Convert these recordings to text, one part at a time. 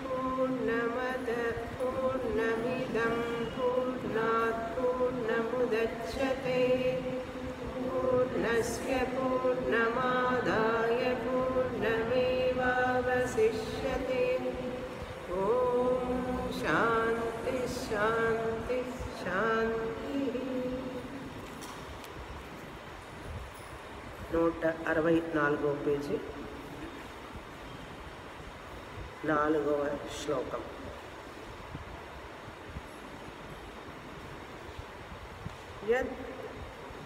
पूर्णमदः पूर्णमिदं पूर्णात् पूर्णमुदच्यते पूर्णस्य पूर्णमादाय पूर्णमेवावशिष्यते ॐ शान्ति शान्ति शान्तिः 164 పేజీ 4వ శ్లోకం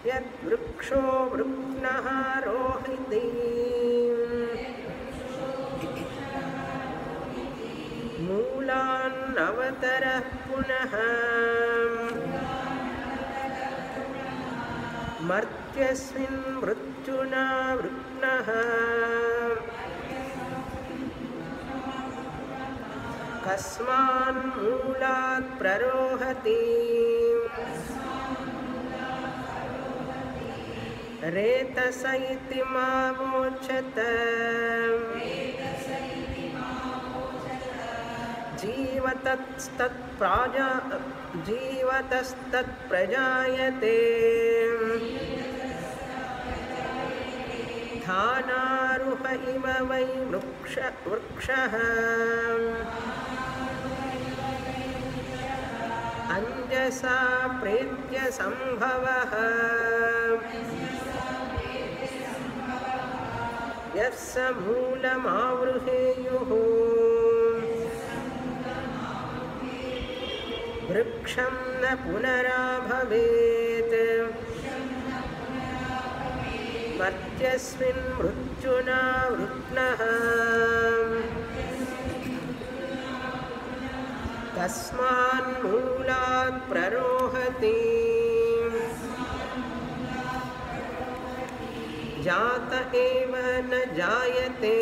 యద్వృక్షో వృక్నః రోహితి మూలాన్నవతరః పునః మర్త్యస్మిన్ మృత్యునా వృక్నః కస్మాన్మూలాత్ ప్రరోహతి రేతస ఇతి మావోచత జీవతస్తత్ప్రజాయతే ధానారుహ ఇవ వై వృక్షః అంజసా ప్రేత్య సంభవః యస్స మూలమావృహేయుః వృక్షం న పునరాభవేత్ మర్త్యస్మిన్ మృత్యునా వృక్నః తస్మాన్మూలాత్ ప్రరోహతి జాత ఏవ న జాయతే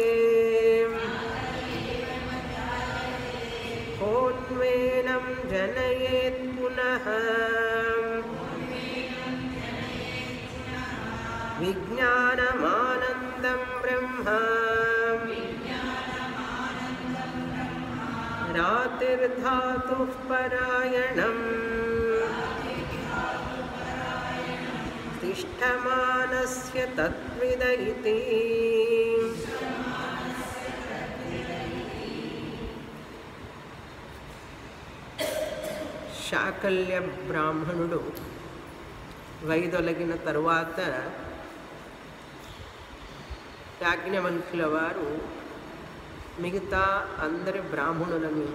కోన్వేనం జనయేత్ పునః విజ్ఞానమానందం బ్రహ్మ రాతిర్ధాతుః పరాయణం తిష్టమానస్య తద్విద ఇతి శాకల్య బ్రాహ్మణుడు వైదొలగిన తరువాత యాజ్ఞవల్క్యుల వారు మిగతా అందరి బ్రాహ్మణులని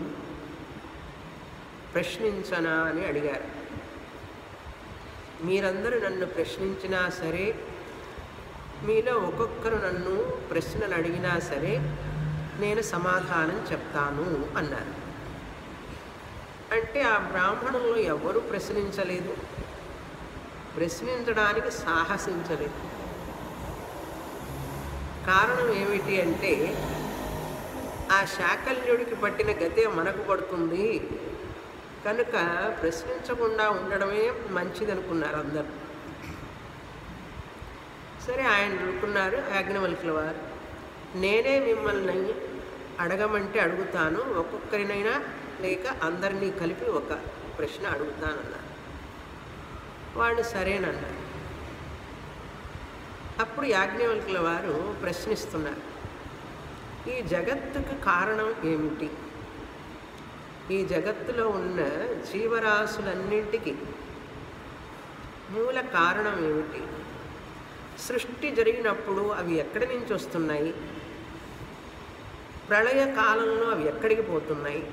ప్రశ్నించనా అని అడిగారు. మీరందరూ నన్ను ప్రశ్నించినా సరే, మీలో ఒక్కొక్కరు నన్ను ప్రశ్నలు అడిగినా సరే నేను సమాధానం చెప్తాను అన్నారు. అంటే ఆ బ్రాహ్మణుల్లో ఎవరు ప్రశ్నించలేదు, ప్రశ్నించడానికి సాహసించలేదు. కారణం ఏమిటి అంటే ఆ శాకల్యుడికి పట్టిన గతే మనకు పడుతుంది కనుక ప్రశ్నించకుండా ఉండడమే మంచిదనుకున్నారు అందరూ. సరే ఆయన అనుకున్నారు యాజ్ఞవల్క్యుల వారు, నేనే మిమ్మల్ని అడగమంటే అడుగుతాను, ఒక్కొక్కరినైనా లేక అందరినీ కలిపి ఒక ప్రశ్న అడుగుతానన్నారు. వాళ్ళు సరేనన్నారు. అప్పుడు యాజ్ఞవల్క్యుల వారు ప్రశ్నిస్తున్నారు, ఈ జగత్తుకు కారణం ఏమిటి? ఈ జగత్తులో ఉన్న జీవరాశులన్నింటికి మూల కారణం ఏమిటి? సృష్టి జరిగినప్పుడు అవి ఎక్కడి నుంచి వస్తున్నాయి? ప్రళయ కాలంలో అవి ఎక్కడికి పోతున్నాయి?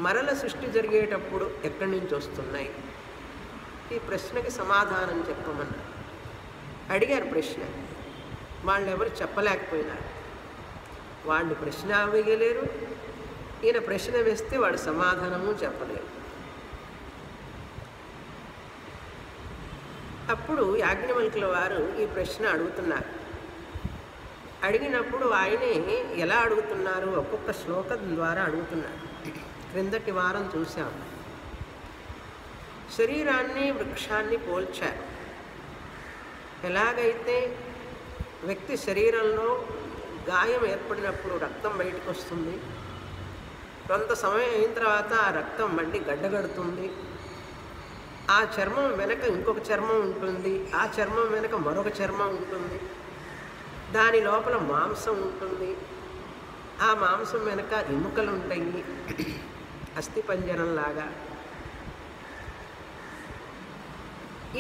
మరల సృష్టి జరిగేటప్పుడు ఎక్కడి నుంచి వస్తున్నాయి? ఈ ప్రశ్నకి సమాధానం చెప్పమన్నారు. అడిగారు ప్రశ్న, వాళ్ళు ఎవరు చెప్పలేకపోయినారు. వాళ్ళు ప్రశ్న వేయలేరు, ఈయన ప్రశ్న వేస్తే వాడు సమాధానము చెప్పలేరు. అప్పుడు యాజ్ఞవల్క్యుల వారు ఈ ప్రశ్న అడుగుతున్నారు. అడిగినప్పుడు ఆయనే ఎలా అడుగుతున్నారు, ఒక్కొక్క శ్లోకం ద్వారా అడుగుతున్నారు. క్రిందటి వారం చూసాం. శరీరాన్ని వృక్షాన్ని పోల్చారు. ఎలాగైతే వ్యక్తి శరీరంలో గాయం ఏర్పడినప్పుడు రక్తం బయటకు వస్తుంది. కొంత సమయం అయిన తర్వాత ఆ రక్తం మళ్ళీ గడ్డగడుతుంది. ఆ చర్మం వెనక ఇంకొక చర్మం ఉంటుంది. ఆ చర్మం వెనక మరొక చర్మం ఉంటుంది. దాని లోపల మాంసం ఉంటుంది. ఆ మాంసం వెనక ఎముకలు ఉంటాయి, అస్థిపంజరంలాగా.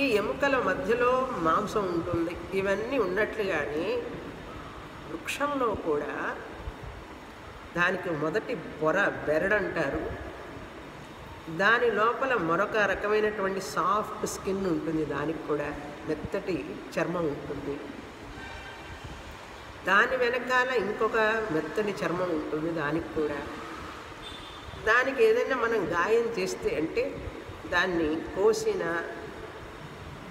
ఈ ఎముకల మధ్యలో మాంసం ఉంటుంది. ఇవన్నీ ఉన్నట్లుగానే వృక్షంలో కూడా దానికి మొదటి పొర బెరడంటారు. దాని లోపల మరొక రకమైనటువంటి సాఫ్ట్ స్కిన్ ఉంటుంది. దానికి కూడా మెత్తటి చర్మం ఉంటుంది. దాని వెనకాల ఇంకొక మెత్తని చర్మం ఉంటుంది. దానికి కూడా దానికి ఏదైనా మనం గాయం చేస్తే అంటే దాన్ని కోసిన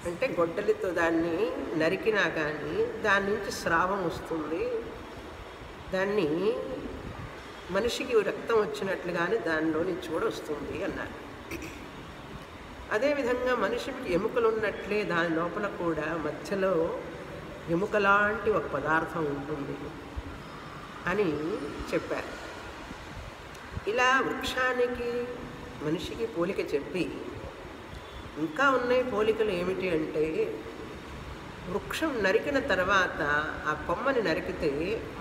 అంటే గొడ్డలితో దాన్ని నరికినా కానీ దాని నుంచి స్రావం వస్తుంది. దాన్ని మనిషికి రక్తం వచ్చినట్లుగానే దానిలో నుంచి కూడా వస్తుంది అన్నారు. అదేవిధంగా మనిషికి ఎముకలు ఉన్నట్లే దాని లోపల కూడా మధ్యలో ఎముకలాంటి ఒక పదార్థం ఉంటుంది అని చెప్పారు. ఇలా వృక్షానికి మనిషికి పోలిక చెప్పి ఇంకా ఉన్నాయి పోలికలు. ఏమిటి అంటే వృక్షం నరికిన తర్వాత ఆ కొమ్మని నరికితే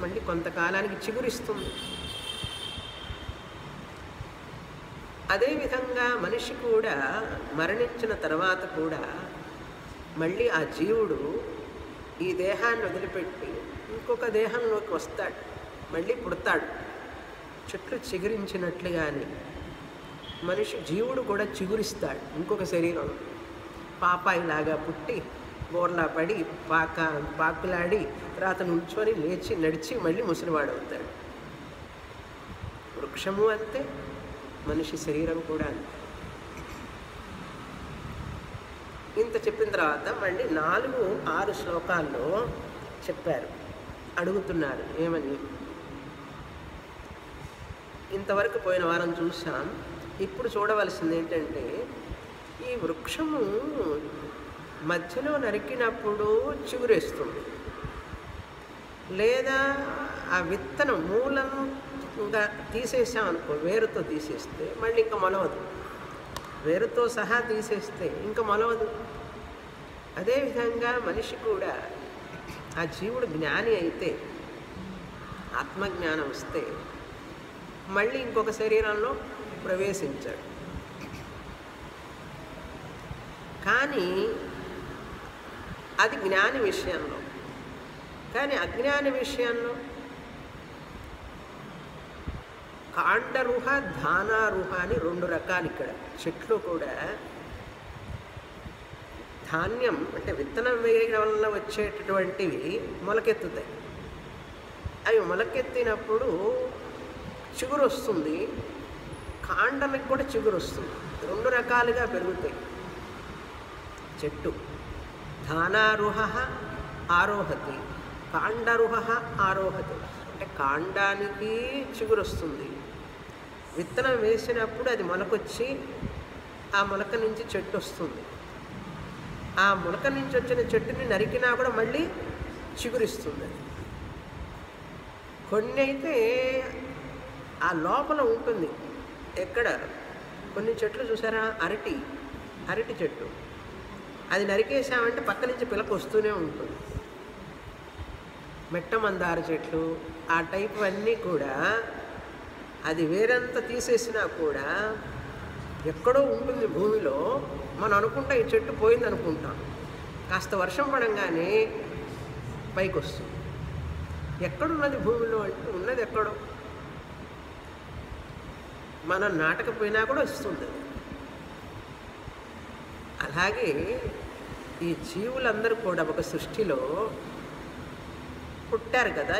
మళ్ళీ కొంతకాలానికి చిగురిస్తుంది. అదేవిధంగా మనిషి కూడా మరణించిన తర్వాత కూడా మళ్ళీ ఆ జీవుడు ఈ దేహాన్ని వదిలిపెట్టి ఇంకొక దేహంలోకి వస్తాడు, మళ్ళీ పుడతాడు. చెట్లు చిగురించినట్లుగానే మనిషి జీవుడు కూడా చిగురిస్తాడు. ఇంకొక శరీరం పాపాయిలాగా పుట్టి బోర్లా పడి పాకులాడి తర్వాత నుంచొని లేచి నడిచి మళ్ళీ ముసలివాడవుతాడు. వృక్షము అంతే, మనిషి శరీరం కూడా అంతే. ఇంత చెప్పిన తర్వాత మళ్ళీ 4-6 శ్లోకాల్లో చెప్పారు. అడుగుతున్నారు ఏమని. ఇంతవరకు పోయిన వారం చూసాం. ఇప్పుడు చూడవలసింది ఏంటంటే ఈ వృక్షము మధ్యలో నరికినప్పుడు చిగురేస్తుంది, లేదా ఆ విత్తనం మూలంగా తీసేసామనుకో, వేరుతో తీసేస్తే మళ్ళీ ఇంకా మొలవదు. వేరుతో సహా తీసేస్తే ఇంకా మొలవదు. అదేవిధంగా మనిషి కూడా ఆ జీవుడు జ్ఞాని అయితే, ఆత్మజ్ఞానం వస్తే మళ్ళీ ఇంకొక శరీరంలో ప్రవేశించాడు. కానీ అది జ్ఞాని విషయంలో. కానీ అజ్ఞాని విషయంలో కాండరుహ ధానారుహ అని 2 రకాలు. ఇక్కడ చెట్లు కూడా ధాన్యం అంటే విత్తనం వేయడం వల్ల వచ్చేటటువంటివి మొలకెత్తుతాయి. అవి మొలకెత్తినప్పుడు చిగురు వస్తుంది, కాండానికి కూడా చిగురు వస్తుంది. 2 రకాలుగా పెరుగుతాయి చెట్టు. ధానారుహ ఆరోహతి, కాండరుహ ఆరోహతి. అంటే కాండానికి చిగురు వస్తుంది, విత్తనం వేసినప్పుడు అది మొలకొచ్చి ఆ మొలక నుంచి చెట్టు వస్తుంది. ఆ మొలక నుంచి వచ్చిన చెట్టుని నరికినా కూడా మళ్ళీ చిగురిస్తుంది. కొన్ని అయితే ఆ లోపల ఉంటుంది. ఎక్కడ కొన్ని చెట్లు చూసారా, అరటి చెట్టు, అది నరికేసామంటే పక్క నుంచి పిలక వస్తూనే ఉంటుంది. మెట్ట మందార చెట్లు ఆ టైపు అన్నీ కూడా అది వేరంతా తీసేసినా కూడా ఎక్కడో ఉంటుంది భూమిలో. మనం అనుకుంటాం ఈ చెట్టు పోయింది అనుకుంటాం, కాస్త వర్షం పడంగానే పైకి వస్తుంది. ఎక్కడున్నది భూమిలో అంటే ఉన్నది ఎక్కడో, మనం నాటకపోయినా కూడా వస్తుంది. అలాగే ఈ జీవులందరూ కూడా ఒక సృష్టిలో పుట్టారు కదా.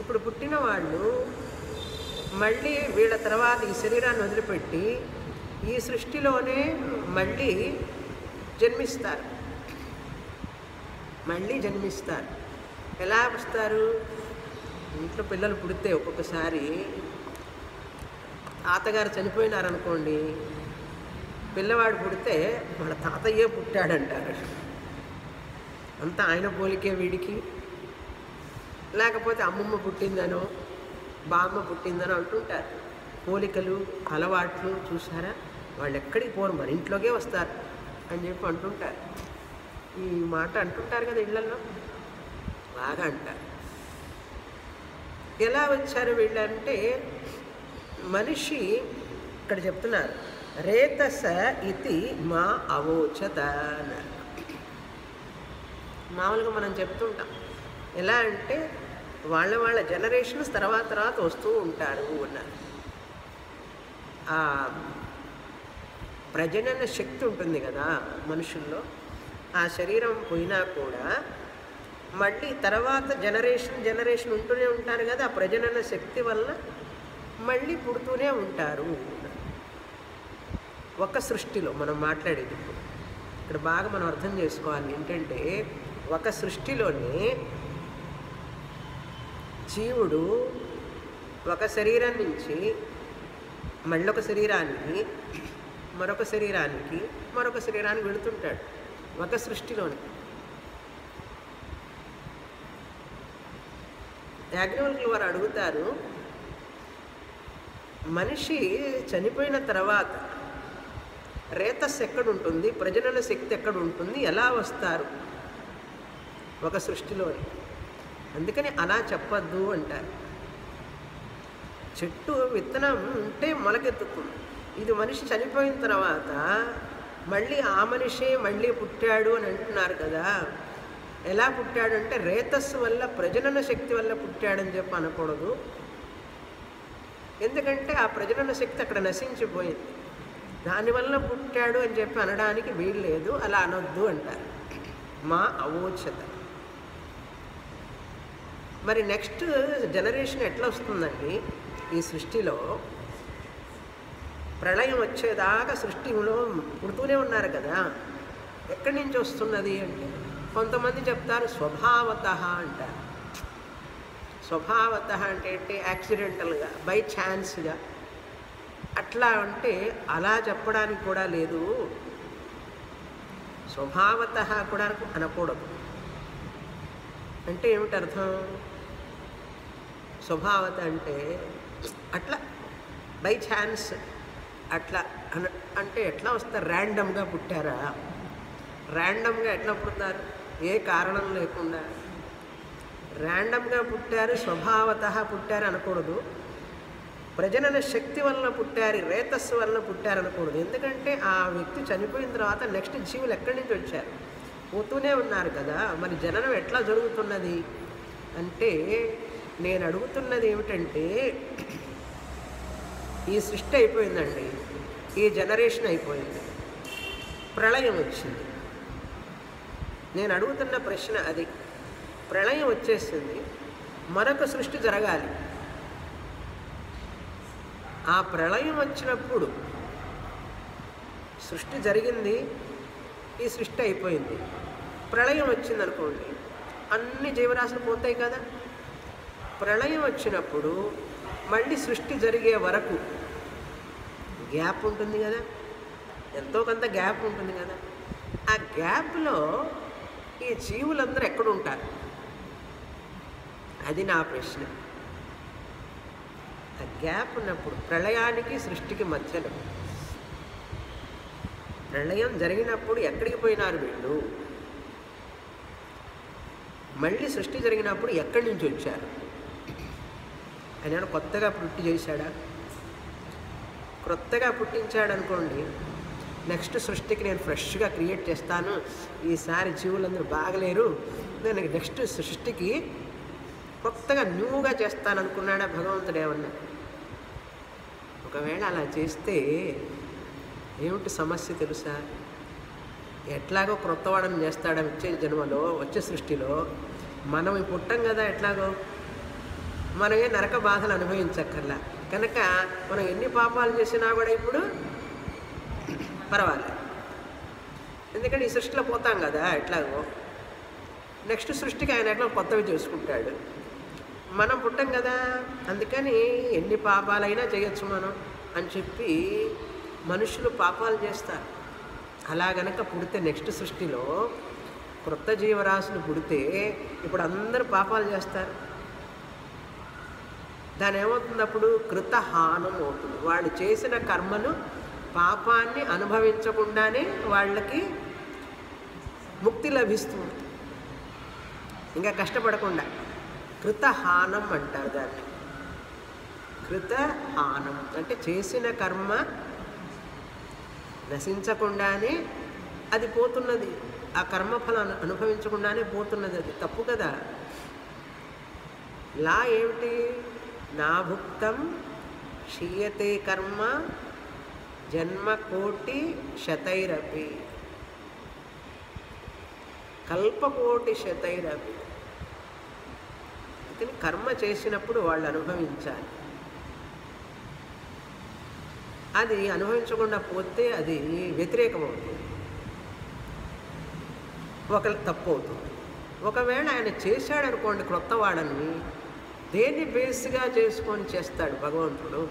ఇప్పుడు పుట్టిన వాళ్ళు మళ్ళీ వీళ్ళ తర్వాత ఈ శరీరాన్ని వదిలిపెట్టి ఈ సృష్టిలోనే మళ్ళీ జన్మిస్తారు. ఎలా వస్తారు? ఇంట్లో పిల్లలు పుడితే ఒక్కొక్కసారి తాతగారు చనిపోయినారనుకోండి, పిల్లవాడు పుడితే వాళ్ళ తాతయ్యే పుట్టాడంటారు. అంతా ఆయన పోలికే వీడికి. లేకపోతే అమ్మమ్మ పుట్టిందనో బామ్మ పుట్టిందనో అంటుంటారు. పోలికలు అలవాట్లు చూసారా, వాళ్ళు ఎక్కడికి పోరు, మన ఇంట్లోకే వస్తారు అని చెప్పి అంటుంటారు. ఈ మాట అంటుంటారు కదా ఇళ్లలో, బాగా అంటారు. ఎలా వచ్చారు వీళ్ళంటే, మనిషి ఇక్కడ చెప్తున్నారు రేతస ఇతి మా అవోచత అన్నారు. మామూలుగా మనం చెప్తుంటాం, ఎలా అంటే వాళ్ళ జనరేషన్స్ తర్వాత వస్తూ ఉంటారు అన్నారు. ఆ ప్రజనన శక్తి ఉంటుంది కదా మనుషుల్లో, ఆ శరీరం పోయినా కూడా మళ్ళీ తర్వాత జనరేషన్ ఉంటూనే ఉంటారు కదా, ఆ ప్రజనన శక్తి వల్ల మళ్ళీ పుడుతూనే ఉంటారు. ఒక సృష్టిలో మనం మాట్లాడేది ఇక్కడ బాగా మనం అర్థం చేసుకోవాలి ఏంటంటే, ఒక సృష్టిలోనే జీవుడు ఒక శరీరం నుంచి మళ్ళొక శరీరానికి, మరొక శరీరానికి వెళుతుంటాడు ఒక సృష్టిలోనే. యాజ్ఞవల్కులు వారు అడుగుతారు, మనిషి చనిపోయిన తర్వాత రేతస్ ఎక్కడుంటుంది, ప్రజనన శక్తి ఎక్కడ ఉంటుంది, ఎలా వస్తారు ఒక సృష్టిలోని? అందుకని అలా చెప్పద్దు అంటారు. చెట్టు విత్తనం ఉంటే మొలకెత్తుతుంది. ఇది మనిషి చనిపోయిన తర్వాత మళ్ళీ ఆ మనిషే మళ్ళీ పుట్టాడు అని అంటున్నారు కదా. ఎలా పుట్టాడు అంటే రేతస్సు వల్ల, ప్రజనన శక్తి వల్ల పుట్టాడని చెప్పి అనకూడదు. ఎందుకంటే ఆ ప్రజనన శక్తి అక్కడ నశించిపోయింది, దానివల్ల పుట్టాడు అని చెప్పి అనడానికి వీలు లేదు, అలా అనొద్దు అంటారు. మా అవోచత. మరి నెక్స్ట్ జనరేషన్ ఎట్లా వస్తుందండి? ఈ సృష్టిలో ప్రళయం వచ్చేదాకా సృష్టిలో పుడుతూనే ఉన్నారు కదా, ఎక్కడి నుంచి వస్తున్నది అంటే కొంతమంది చెప్తారు స్వభావత అంటారు. స్వభావత అంటే యాక్సిడెంటల్గా, బై ఛాన్స్గా అట్లా అంటే అలా చెప్పడానికి కూడా లేదు. స్వభావత కూడా అనకూడదు. అంటే ఏమిటి అర్థం? స్వభావత అంటే అట్లా బై ఛాన్స్ అట్లా అంటే ఎట్లా వస్తారు? ర్యాండమ్గా పుట్టారా? ర్యాండమ్గా ఎట్లా పుడతారు? ఏ కారణం లేకుండా ర్యాండమ్గా పుట్టారు, స్వభావత పుట్టారు అనకూడదు. ప్రజనన శక్తి వలన పుట్టారు, రేతస్సు వలన పుట్టారు అనకూడదు. ఎందుకంటే ఆ వ్యక్తి చనిపోయిన తర్వాత నెక్స్ట్ జీవులు ఎక్కడి నుంచి వచ్చారు? పోతూనే ఉన్నారు కదా. మరి జననం ఎట్లా జరుగుతున్నది అంటే, నేను అడుగుతున్నది ఏమిటంటే, ఈ సృష్టి అయిపోయిందండి, ఈ జనరేషన్ అయిపోయింది, ప్రళయం వచ్చింది. నేను అడుగుతున్న ప్రశ్న అది. ప్రళయం వచ్చేసింది, మరొక సృష్టి జరగాలి. ఆ ప్రళయం వచ్చినప్పుడు సృష్టి జరిగింది, ఈ సృష్టి అయిపోయింది. ప్రళయం వచ్చిందనుకోండి, అన్ని జీవరాశులు పోతాయి కదా. ప్రళయం వచ్చినప్పుడు మళ్ళీ సృష్టి జరిగే వరకు గ్యాప్ ఉంటుంది కదా, ఎంతో కొంత గ్యాప్ ఉంటుంది కదా. ఆ గ్యాప్లో ఈ జీవులందరూ ఎక్కడుంటారు? అది నా ప్రశ్న. ఆ గ్యాప్ ఉన్నప్పుడు, ప్రళయానికి సృష్టికి మధ్యలో ప్రళయం జరిగినప్పుడు ఎక్కడికి పోయినారు వీళ్ళు? మళ్ళీ సృష్టి జరిగినప్పుడు ఎక్కడి నుంచి వచ్చారు? ఆయన కొత్తగా పుట్టి చేశాడా? కొత్తగా పుట్టించాడు అనుకోండి, నెక్స్ట్ సృష్టికి నేను ఫ్రెష్గా క్రియేట్ చేస్తాను, ఈసారి జీవులందరూ బాగలేరు, నేను నెక్స్ట్ సృష్టికి కొత్తగా న్యూగా చేస్తాను అనుకున్నాడా భగవంతుడు? ఏమన్నా ఒకవేళ అలా చేస్తే ఏమిటి సమస్య తెలుసా? ఎట్లాగో క్రొత్త వాడని చేస్తాడా వచ్చే జన్మలో, వచ్చే సృష్టిలో? మనం పుట్టం కదా, ఎట్లాగో మనమే నరక బాధలు అనుభవించక్కర్లా. కనుక మనం ఎన్ని పాపాలు చేసినా కూడా ఇప్పుడు పర్వాలేదు, ఎందుకంటే ఈ సృష్టిలో పోతాం కదా. ఎట్లాగో నెక్స్ట్ సృష్టికి ఆయన ఎట్లా కొత్తవి చేసుకుంటాడు, మనం పుట్టం కదా. అందుకని ఎన్ని పాపాలైనా చేయొచ్చు మనం అని చెప్పి మనుషులు పాపాలు చేస్తారు. అలా గనక పుడితే నెక్స్ట్ సృష్టిలో క్రొత్త జీవరాశులు పుడితే ఇప్పుడు అందరూ పాపాలు చేస్తారు. దాని ఏమవుతుంది అప్పుడు కృతహానం అవుతుంది. వాళ్ళు చేసిన కర్మను పాపాన్ని అనుభవించకుండానే వాళ్ళకి ముక్తి లభిస్తుంది, ఇంకా కష్టపడకుండా. కృతహానం అంటారు దాన్ని. కృతహానం అంటే చేసిన కర్మ నశించకుండానే అది పోతున్నది, ఆ కర్మఫలం అనుభవించకుండానే పోతున్నది. అది తప్పు కదా. లా ఏమిటి? నాభుక్తం క్షీయతే కర్మ జన్మకోటి శతైరపి, కల్పకోటి శతైరపి. అందుకని కర్మ చేసినప్పుడు వాళ్ళు అనుభవించాలి. అది అనుభవించకుండా పోతే అది వ్యతిరేకమవుతుంది, ఒక తప్పు అవుతుంది. ఒకవేళ ఆయన చేశాడనుకోండి క్రొత్త వాడని, దేన్ని బేస్గా చేసుకొని చేస్తాడు భగవంతుడు?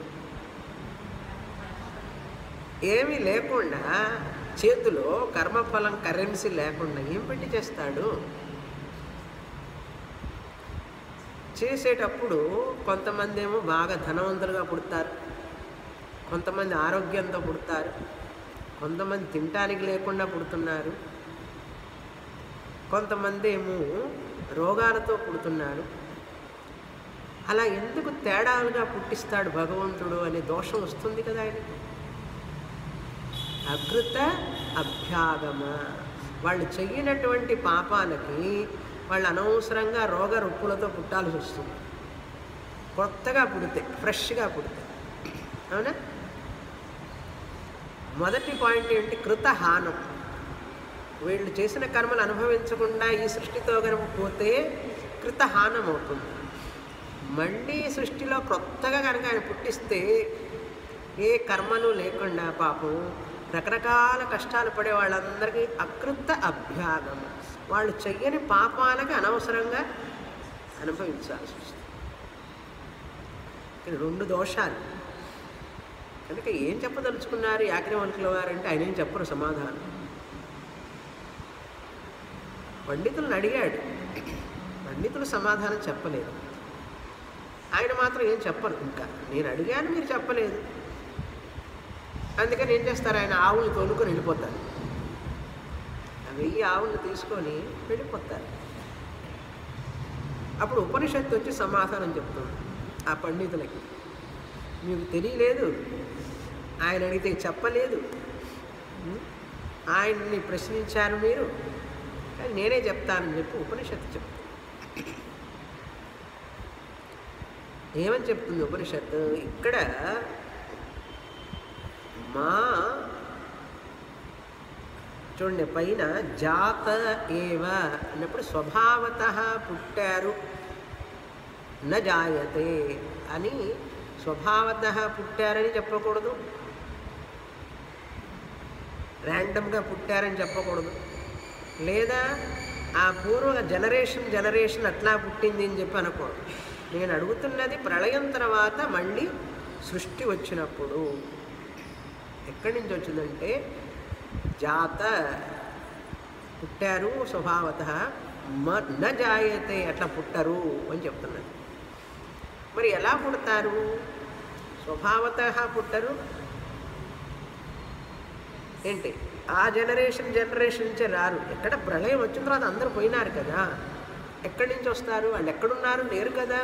ఏమీ లేకుండా చేతిలో కర్మఫలం కరెన్సీ లేకుండా ఏం పెట్టి చేస్తాడు? చేసేటప్పుడు కొంతమంది ఏమో బాగా ధనవంతులుగా పుడతారు, కొంతమంది ఆరోగ్యంతో పుడతారు, కొంతమంది తినటానికి లేకుండా పుడుతున్నారు, కొంతమంది ఏమో రోగాలతో పుడుతున్నారు. అలా ఎందుకు తేడాలుగా పుట్టిస్తాడు భగవంతుడు అనే దోషం వస్తుంది కదా ఆయనకి. అకృత అభ్యాగమ, వాళ్ళు చెయ్యినటువంటి పాపాలకి వాళ్ళు అనవసరంగా రోగ రుప్పులతో పుట్టాల్సి వస్తుంది. కొత్తగా పుడితే, ఫ్రెష్గా పుడితే. అవునా? మొదటి పాయింట్ ఏంటి? కృతహానం. వీళ్ళు చేసిన కర్మలు అనుభవించకుండా ఈ సృష్టితో కనుక పోతే కృతహానం అవుతుంది. మళ్ళీ సృష్టిలో కొత్తగా కనుక ఆయన పుట్టిస్తే ఏ కర్మలు లేకుండా పాపం రకరకాల కష్టాలు పడే వాళ్ళందరికీ అకృత అభ్యాగం, వాళ్ళు చెయ్యని పాపాలకి అనవసరంగా అనుభవించాల్సి వస్తుంది. రెండు దోషాలు. కనుక ఏం చెప్పదలుచుకున్నారు యాజ్ఞవల్కుల వారంటే ఆయన ఏం చెప్పరు సమాధానం. పండితులను అడిగాడు, పండితులు సమాధానం చెప్పలేదు. ఆయన మాత్రం ఏం చెప్పరు. ఇంకా నేను అడిగాను, మీరు చెప్పలేదు. అందుకని ఏం చేస్తారు? ఆయన ఆవులు తోలుకొని వెళ్ళిపోతారు. 1000 ఆవులను తీసుకొని వెళ్ళిపోతారు. అప్పుడు ఉపనిషత్తు వచ్చి సమాధానం చెప్తుంది ఆ పండితులకి. మీకు తెలియలేదు, ఆయన అడిగితే చెప్పలేదు, ఆయన్ని ప్రశ్నించారు మీరు, కానీ నేనే చెప్తానని చెప్పి ఉపనిషత్తు చెప్తుంది. ఏమని చెప్తుంది ఉపనిషత్తు? ఇక్కడ మా చూడండి, పైన జాత ఏవ అన్నప్పుడు స్వభావత పుట్టారు, న జాయతే అని స్వభావత పుట్టారని చెప్పకూడదు, ర్యాండమ్గా పుట్టారని చెప్పకూడదు, లేదా ఆ పూర్వ జనరేషన్ అట్లా పుట్టింది అని చెప్పి అనకూడదు. నేను అడుగుతున్నది ప్రళయం తర్వాత మళ్ళీ సృష్టి వచ్చినప్పుడు ఎక్కడి నుంచి వచ్చిందంటే జాత పుట్టారు, స్వభావత న జాయతే అట్లా పుట్టరు అని చెప్తున్నది. మరి ఎలా పుడతారు? స్వభావత పుట్టరు ఏంటి? ఆ జనరేషన్ నుంచే రారు. ఎక్కడ ప్రళయం వచ్చిన తర్వాత అందరూ పోయినారు కదా, ఎక్కడి నుంచి వస్తారు? వాళ్ళు ఎక్కడున్నారు? లేరు కదా.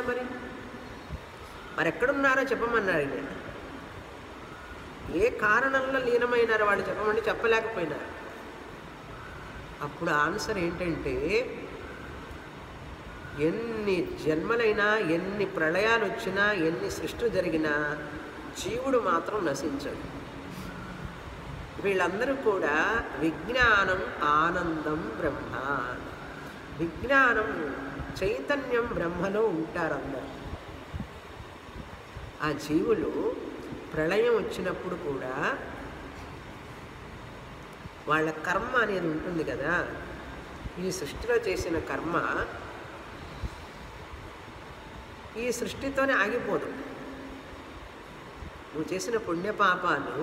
మరి ఎక్కడున్నారో చెప్పమన్నారు. నేను ఏ కారణంలో లీనమైనారో వాళ్ళు చెప్పమంటే చెప్పలేకపోయినారు. అప్పుడు ఆన్సర్ ఏంటంటే, ఎన్ని జన్మలైనా, ఎన్ని ప్రళయాలు వచ్చినా, ఎన్ని సృష్టి జరిగినా జీవుడు మాత్రం నశించడు. వీళ్ళందరూ కూడా విజ్ఞానం ఆనందం బ్రహ్మ, విజ్ఞానం చైతన్యం బ్రహ్మలో ఉంటారు అందరు. ఆ జీవులు ప్రళయం వచ్చినప్పుడు కూడా వాళ్ళ కర్మ అనేది ఉంటుంది కదా, ఈ సృష్టిలో చేసిన కర్మ ఈ సృష్టితోనే ఆగిపోదు. నువ్వు చేసిన పుణ్యపాపాలు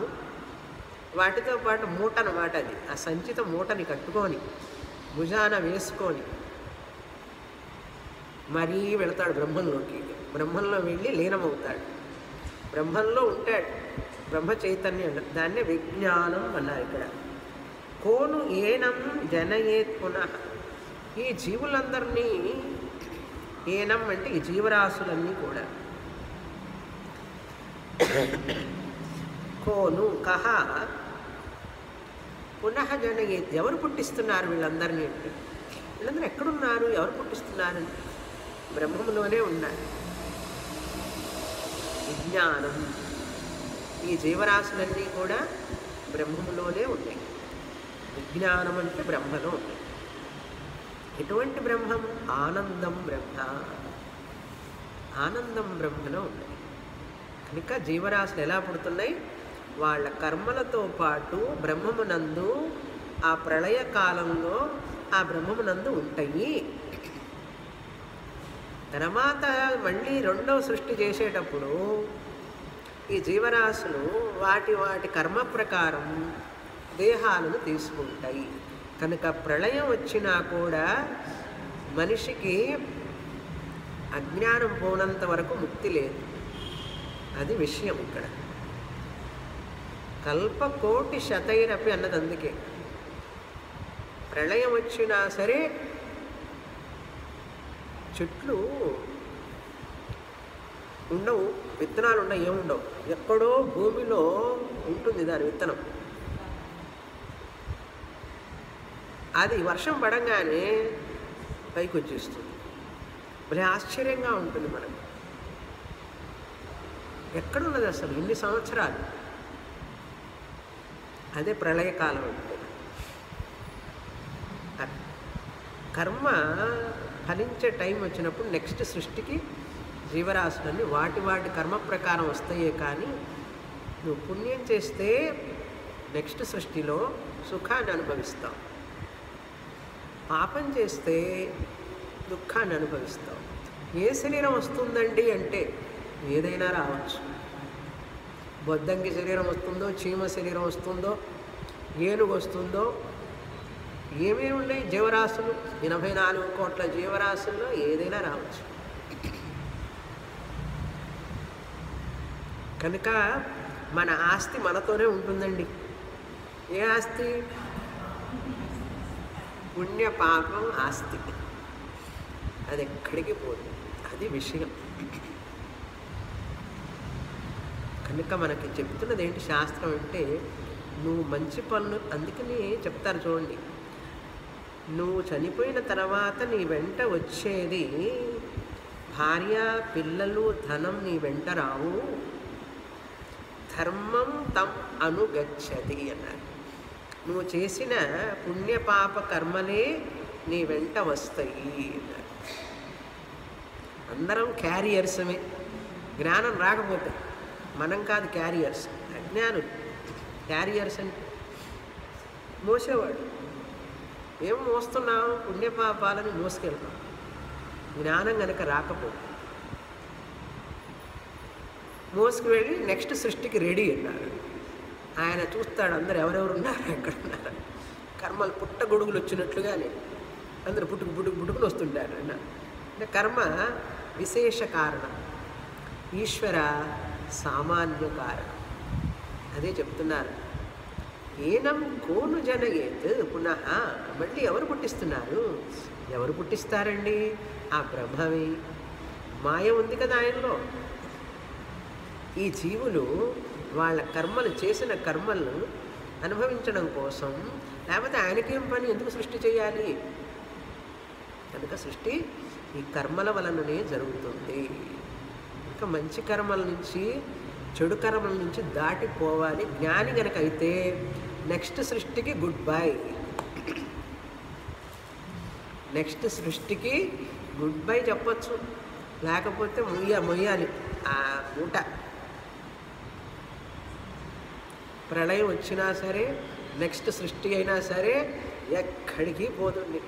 వాటితో పాటు మూట అన్నమాట. అది ఆ సంచిత మూటని కట్టుకొని భుజాన వేసుకొని మరీ వెళతాడు బ్రహ్మంలోకి. బ్రహ్మంలో వెళ్ళి లీనమవుతాడు, బ్రహ్మంలో ఉంటాడు, బ్రహ్మ చైతన్యం. దాన్నే విజ్ఞానం అన్నారు ఇక్కడ. కోను ఏనం జనయేత్ పునః. ఈ జీవులందరినీ, ఏనం అంటే ఈ జీవరాశులన్నీ కూడా, కోను కహ పునః జనయేత్, ఎవరు పుట్టిస్తున్నారు వీళ్ళందరినీ అంటే, వీళ్ళందరూ ఎక్కడున్నారు, ఎవరు పుట్టిస్తున్నారు? బ్రహ్మంలోనే ఉన్నారు. విజ్ఞానం, ఈ జీవరాశులన్నీ కూడా బ్రహ్మంలోనే ఉన్నాయి. విజ్ఞానం అంటే బ్రహ్మలో ఉన్నాయి. ఎటువంటి బ్రహ్మం? ఆనందం బ్రహ్మ, ఆనందం బ్రహ్మలో ఉన్నాయి. కనుక జీవరాశులు ఎలా పుడుతున్నాయి? వాళ్ళ కర్మలతో పాటు బ్రహ్మమునందు ఆ ప్రళయ కాలంలో ఆ బ్రహ్మమునందు ఉంటాయి. తర్వాత మళ్ళీ రెండవ సృష్టి చేసేటప్పుడు ఈ జీవరాశులు వాటి వాటి కర్మ ప్రకారం దేహాలను తీసుకుంటాయి. కనుక ప్రళయం వచ్చినా కూడా మనిషికి అజ్ఞానం పోనంత వరకు ముక్తి లేదు. అది విషయం ఇక్కడ. కల్పకోటి శతైరపి అన్నది అందుకే. ప్రళయం వచ్చినా సరే చెట్లు ఉండవు, విత్తనాలు ఉండవు, ఏముండవు. ఎక్కడో భూమిలో ఉంటుంది దాని విత్తనం. అది వర్షం పడంగానే పైకి వచ్చేస్తుంది. భలే ఆశ్చర్యంగా ఉంటుంది మనకు. ఎక్కడున్నది అసలు ఇన్ని సంవత్సరాలు? అదే ప్రళయకాలం అంటే. కర్మ ఫలించే టైం వచ్చినప్పుడు నెక్స్ట్ సృష్టికి జీవరాశులన్నీ వాటి వాటి కర్మ ప్రకారం వస్తాయే. కానీ నువ్వు పుణ్యం చేస్తే నెక్స్ట్ సృష్టిలో సుఖాన్ని అనుభవిస్తావు, పాపం చేస్తే దుఃఖాన్ని అనుభవిస్తావు. ఏ శరీరం వస్తుందండి అంటే ఏదైనా రావచ్చు. బొద్దంకి శరీరం వస్తుందో, చీమ శరీరం వస్తుందో, ఏనుగు వస్తుందో, ఏమేమి ఉన్నాయి జీవరాశులు, 84 కోట్ల జీవరాశుల్లో ఏదైనా రావచ్చు. కనుక మన ఆస్తి మనతోనే ఉంటుందండి. ఏ ఆస్తి? పుణ్య పాపం ఆస్తి. అది ఎక్కడికి పోదు. అది విషయం. కనుక మనకి చెప్తున్నది ఏంటి శాస్త్రం అంటే, నువ్వు మంచి పనులు, అందుకని చెప్తారు చూడండి, నువ్వు చనిపోయిన తర్వాత నీ వెంట వచ్చేది భార్య, పిల్లలు, ధనం నీ వెంట రావు. ధర్మం తం అనుగచ్చతి అన్నారు. నువ్వు చేసిన పుణ్యపాప కర్మలే నీ వెంట వస్తాయి అన్నారు. అందరం క్యారియర్సమే. జ్ఞానం రాకపోతే మనం కాదు క్యారియర్స్, అజ్ఞానులు. క్యారియర్స్ అంటే మోసేవాడు. ఏం మోస్తున్నావు? పుణ్యపాపాలని మోసుకెళ్తాం. జ్ఞానం కనుక రాకపోతే మోసుకు వెళ్ళి నెక్స్ట్ సృష్టికి రెడీ అన్నారు. ఆయన చూస్తాడు అందరు ఎవరెవరు ఉన్నారు, ఎక్కడ ఉన్నారు. కర్మలు పుట్టగొడుగులు వచ్చినట్లుగానే అందరు పుట్టుకుని వస్తుంటారు. అంటే కర్మ విశేష కారణం, ఈశ్వర సామాన్య కారణం. అదే చెప్తున్నారు. ఏనం కోను జనయేత్ పునః. మళ్ళీ ఎవరు పుట్టిస్తున్నారు? ఎవరు పుట్టిస్తారండి? ఆ బ్రహ్మమే. మాయ ఉంది కదా ఆయనలో. ఈ జీవులు వాళ్ళ కర్మలు, చేసిన కర్మలను అనుభవించడం కోసం, లేకపోతే ఆయనకేం పని, ఎందుకు సృష్టి చేయాలి? కనుక సృష్టి ఈ కర్మల వలననే జరుగుతుంది. ఇంకా మంచి కర్మల నుంచి, చెడు కర్మల నుంచి దాటిపోవాలి. జ్ఞాని గనక అయితే నెక్స్ట్ సృష్టికి గుడ్ బై. నెక్స్ట్ సృష్టికి గుడ్ బై చెప్పచ్చు, లేకపోతే మొయ్యాలి ఆ మూట. ప్రళయం వచ్చినా సరే, నెక్స్ట్ సృష్టి అయినా సరే ఎక్కడికి పోతుంది.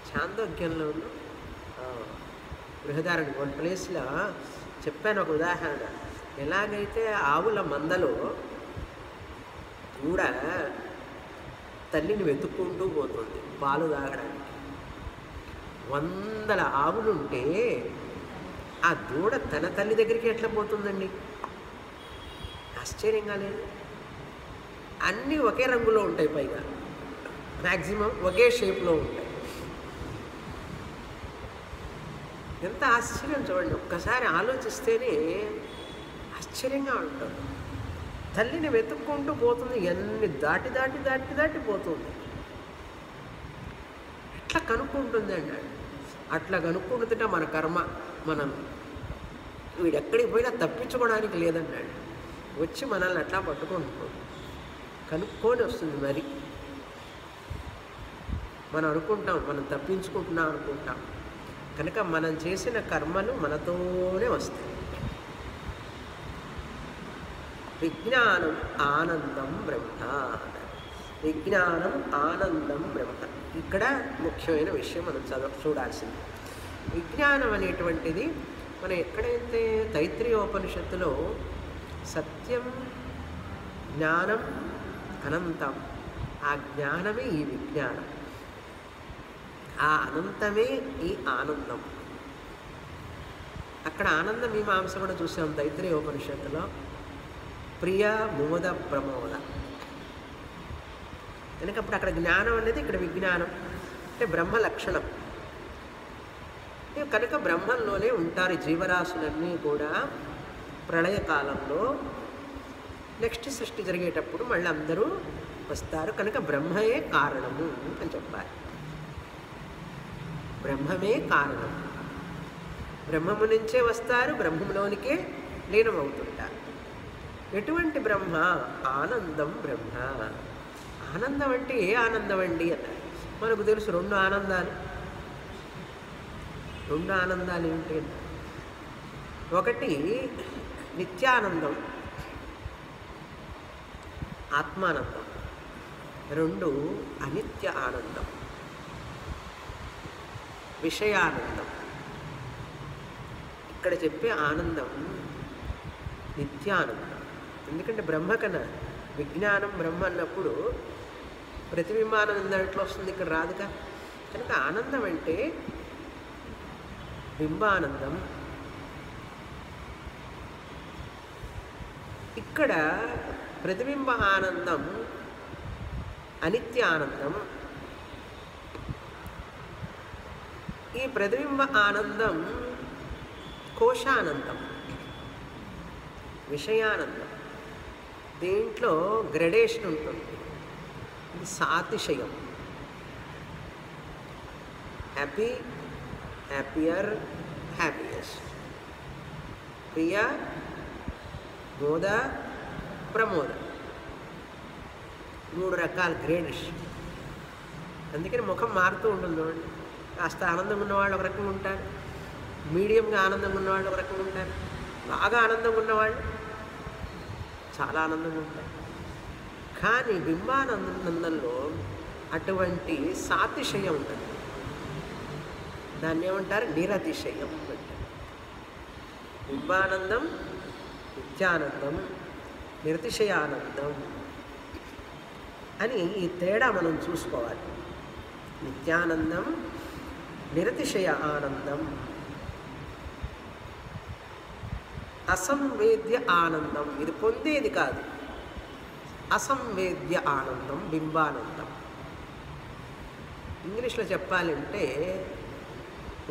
చాందోగ్యంలో ఉన్న బృహదారణ్యం వన్ ప్లేస్లో చెప్పాను ఒక ఉదాహరణ. ఎలాగైతే ఆవుల మందలో కూడా తల్లిని వెతుక్కుంటూ పోతుంది పాలు తాగడానికి. వందల ఆవులుంటే ఆ దూడ తన తల్లి దగ్గరికి ఎట్లా పోతుందండి? ఆశ్చర్యంగా లేదు? అన్నీ ఒకే రంగులో ఉంటాయి, పైగా మ్యాక్సిమం ఒకే షేప్లో ఉంటాయి. ఎంత ఆశ్చర్యం చూడండి, ఒక్కసారి ఆలోచిస్తేనే ఆశ్చర్యంగా ఉంటుంది. తల్లిని వెతుక్కుంటూ పోతుంది, ఎన్ని దాటి దాటి దాటి దాటి పోతుంది. ఎట్లా కనుక్కుంటుంది అన్నాడు. అట్లా కనుక్కుంటుంటే మన కర్మ, మనం వీడెక్కడికి పోయినా తప్పించుకోవడానికి లేదన్నాడు. వచ్చి మనల్ని అట్లా పట్టుకుంటుంది, కనుక్కొని వస్తుంది. మరి మనం అనుకుంటాం మనం తప్పించుకుంటున్నాం అనుకుంటాం, కనుక మనం చేసిన కర్మలు మనతోనే వస్తాయి. విజ్ఞానం ఆనందం బ్రహ్మ. విజ్ఞానం ఆనందం బ్రహ్మ. ఇక్కడ ముఖ్యమైన విషయం మనం చూడాల్సింది. విజ్ఞానం అనేటువంటిది మనం ఎక్కడైతే తైత్రీయోపనిషత్తులో సత్యం, జ్ఞానం, అనంతం, ఆ జ్ఞానమే ఈ విజ్ఞానం, ఆ అనంతమే ఈ ఆనందం. అక్కడ ఆనంద మీమాంస కూడా చూసాం తైత్రీయోపనిషత్తులో. ప్రియ మోద ప్రమోద. ఎందుకప్పుడు అక్కడ జ్ఞానం అనేది ఇక్కడ విజ్ఞానం, అంటే బ్రహ్మ లక్షణం. కనుక బ్రహ్మంలోనే ఉంటారు జీవరాశులన్నీ కూడా. ప్రళయకాలంలో నెక్స్ట్ సృష్టి జరిగేటప్పుడు మళ్ళీ అందరూ వస్తారు. కనుక బ్రహ్మయే కారణము అని చెప్పాలి. బ్రహ్మమే కారణం. బ్రహ్మము నుంచే వస్తారు, బ్రహ్మంలోనికే లీనమవుతుంటారు. ఎటువంటి బ్రహ్మ? ఆనందం బ్రహ్మ. ఆనందం అంటే ఏ ఆనందం అండి అన్నారు. మనకు తెలుసు రెండు ఆనందాలు. రెండు ఆనందాలు ఏమిటి అన్నారు. ఒకటి నిత్యానందం, ఆత్మానందం. రెండు అనిత్య ఆనందం, విషయానందం. ఇక్కడ చెప్పే ఆనందం నిత్యానందం. ఎందుకంటే బ్రహ్మ కన్నా విజ్ఞానం బ్రహ్మ అన్నప్పుడు ప్రతిబింబానందం ఎట్లా వస్తుంది? ఇక్కడ రాదుగా. కనుక ఆనందం అంటే బింబానందం. ఇక్కడ ప్రతిబింబ ఆనందం అనిత్య ఆనందం. ఈ ప్రతిబింబ ఆనందం కోశానందం, విషయానందం. దీంట్లో గ్రెడేషన్ ఉంటుంది. ఇది సాతిశయం. Happy, happier, happiest. ప్రియ, మోద, ప్రమోద. మూడు రకాల గ్రేడేషన్. అందుకని ముఖం మారుతూ ఉంటుంది చూడండి. కాస్త ఆనందంగా ఉన్నవాళ్ళు ఒక రకంగా ఉంటారు, మీడియంగా ఆనందంగా ఉన్నవాళ్ళు ఒక రకంగా ఉంటారు, బాగా ఆనందంగా ఉన్నవాళ్ళు చాలా ఆనందంగా ఉంటారు. కానీ బింబానందంలో అటువంటి సాతిశయం ఉంటుంది. దాన్ని ఏమంటారు? నిరతిశయం అంటారు. బింబానందం, నిత్యానందం, నిరతిశయానందం అని ఈ తేడా మనం చూసుకోవాలి. నిత్యానందం, నిరతిశయ ఆనందం, అసంవేద్య ఆనందం. ఇది పొందేది కాదు. అసంవేద్య ఆనందం, బింబానందం. ఇంగ్లీష్లో చెప్పాలంటే